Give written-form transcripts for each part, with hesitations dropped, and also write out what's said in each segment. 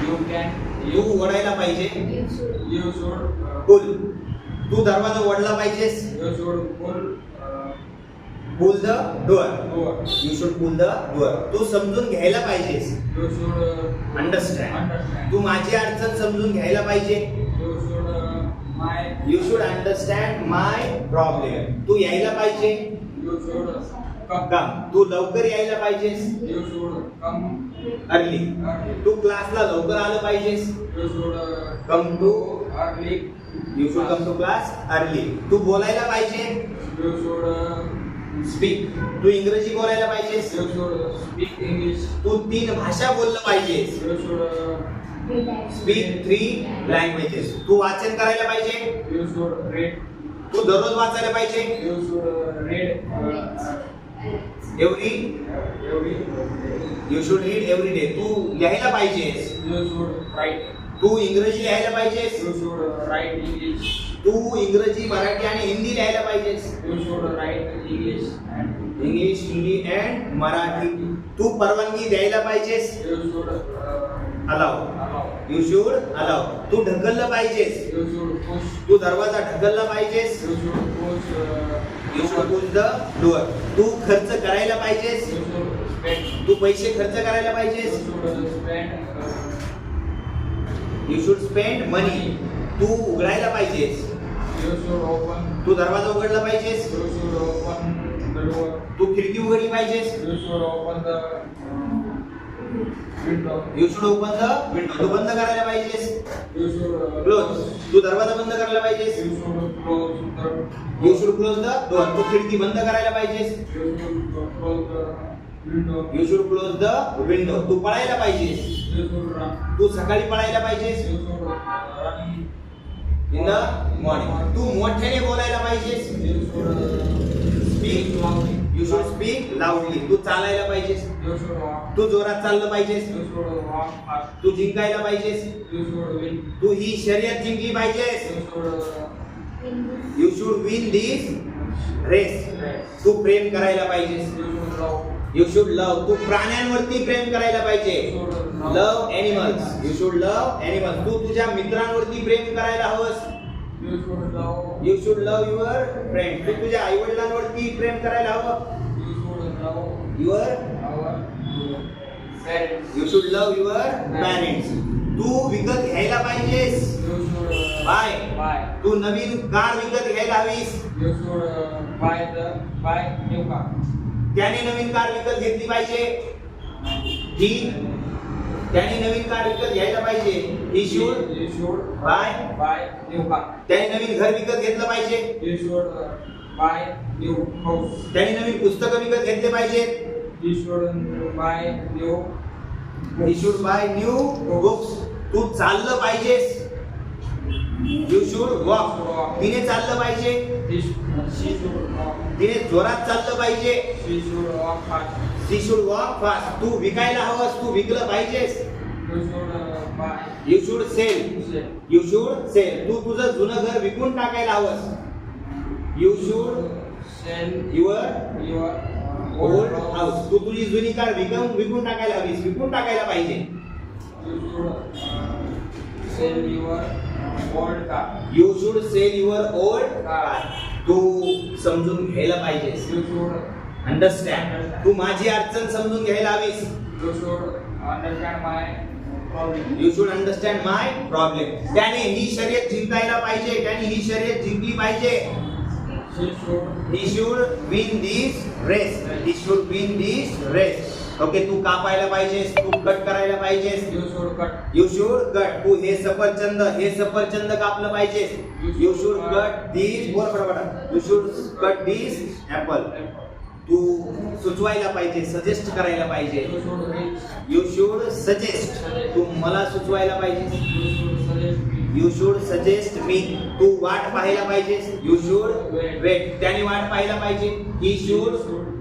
You can. तू ओढायला पाहिजे. You should. पुल. तू दरवाजा ओढला पाहिजेस. You should pull. Pull the door. Door. You should pull the door. तू समजून घ्यायला पाहिजेस. You should. अंडरस्टँड. Understand. तू माझी अडचण समजून घ्यायला पाहिजे. You should. My. You should understand my problem. तू यायला पाहिजे. You should. Come. कम. तू लवकर यायला पाहिजेस. You should come. Early. Early. तू क्लासला लवकर आलं पाहिजेस. You should. Come to. Early. You should come to class early. तू बोलायला पाहिजे. You should. स्पीक. तू इंग्रजी बोलायला पाहिजेस. You should speak English. तू 3 भाषा बोललं पाहिजेस. You should. Speak 3 languages. तू वाचन करायला पाहिजे. You should read. तू दररोज वाचायला पाहिजे. You should read. Every. Every. You should read every day. तू लिहायला पाहिजेस. You should write. तू इंग्रजी लिहायला पाहिजेस. You should write English. तू इंग्रजी, मराठी आणि हिंदी लिहायला पाहिजेस. You should write English and English, Hindi and Marathi. तू परवानगी द्यायला पाहिजेस. you should allow. allow. You should allow. तू ढकललं पाहिजेस. You should push. तू दरवाजा ढकलला पाहिजेस. You should push. You should push the door. तू खर्च करायला पाहिजेस. You should spend. तू पैसे खर्च करायला You पाहिजेस. should spend. You should spend money. तू उघडायला पाहिजेस. You should open. तू दरवाजा उघडला पाहिजेस. You should open the door. तू खिडकी उघडली पाहिजेस. You should open the window. You should open the window. तू बंद करायला पाहिजेस. You should close. तू दरवाजा बंद करायला पाहिजेस. You should close the. You should close the door. तू खिडकी बंद करायला पाहिजेस. You should close the window. You should close the window. तू पळायला पाहिजेस. You should run. तू सकाळी पळायला पाहिजेस. You should run. In the morning. तू मोठ्याने बोलायला पाहिजेस. You should speak. loudly. You should speak loudly. तू चालायला पाहिजेस. You should walk. तू जोरात चाललं पाहिजेस. You should walk fast. तू जिंकायला पाहिजेस. You should win. तू ही शर्यत जिंकली पाहिजेस. You should you should win this race. rest. तू प्रेम करायला पाहिजेस. You should love. You should love. तू प्राण्यांवरती प्रेम करायला पाहिजे. You should love animals. You should love animals. तू तुझ्या मित्रांवरती प्रेम करायला हवंस. You should love. You should love your friend. तू तुझ्या आई वडिलांवरती प्रेम करायला हवं. You should love your. our parents. You should love your parents. तू विकत घ्यायला पाहिजेस. You should Buy. buy. तू नवीन कार विकत घ्यायला हवीस. You should buy new car. त्याने नवीन कार विकत घेतली पाहिजे. ही त्याने नवीन कार विकत घ्यायला पाहिजे. He should. You should Buy new car. त्याने नवीन घर विकत घेतलं पाहिजे. You should buy new house. त्याने नवीन पुस्तकं विकत घेतले पाहिजेत. You should buy new. He should buy new books. तू चाललं पाहिजेस. You should walk. तिने चाललं पाहिजे. She should walk. तिने जोरात चाललं पाहिजे. She should walk fast. She should walk fast. तू विकायला हवंस. तू विकलं पाहिजेस. You should buy. You should sell. Sell. You should sell. तू तुझं जुनं घर विकून टाकायला हवंस. You should Sell your your old house. तू तुझी जुनी कार विकून टाकायला हवीस. विकून टाकायला पाहिजे. You should sell your old car. You should sell your old car. तू समजून घ्यायला पाहिजेस. You should understand. तू माझी अडचण समजून घ्यायला हवीस. you should understand my problem. You should understand my problem. त्याने ही शर्यत जिंकायला पाहिजे. त्याने ही शर्यत जिंकली पाहिजे. She should he should win this race. He should win this race. Okay. तू कापायला पाहिजेस. तू कट करायला पाहिजेस. you should cut. You should cut. तू हे सफरचंद कापलं पाहिजेस. You should cut this. बोल फटाफट. You should cut this apple. तू सुचवायला पाहिजे. सजेस्ट करायला पाहिजे. You should reach. You should suggest. तू मला सुचवायला पाहिजे. You should suggest me. You should suggest me. तू वाट पाहायला पाहिजेस. You should wait. त्याने वाट पाहायला पाहिजे. He should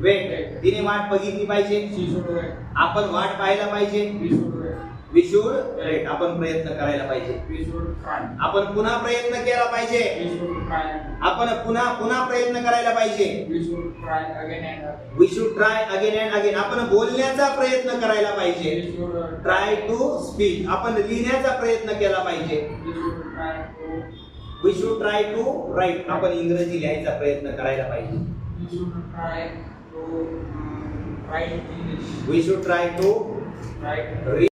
wait. तिने वाट बघितली पाहिजे. She should wait. आपण वाट पाहायला पाहिजे. We should wait. We should write आपण प्रयत्न करायला पाहिजे. We should try. आपण पुन्हा प्रयत्न केला पाहिजे. We should try. आपण पुन्हा प्रयत्न करायला पाहिजे. We should try again and again. We should try again and again आपण बोलण्याचा प्रयत्न करायला पाहिजे. We should try to speak आपण लिहिण्याचा प्रयत्न केला पाहिजे. We should try to. We should try to write आपण इंग्रजी लिहायचा प्रयत्न करायला पाहिजे. We should try to write English. We should try to Write.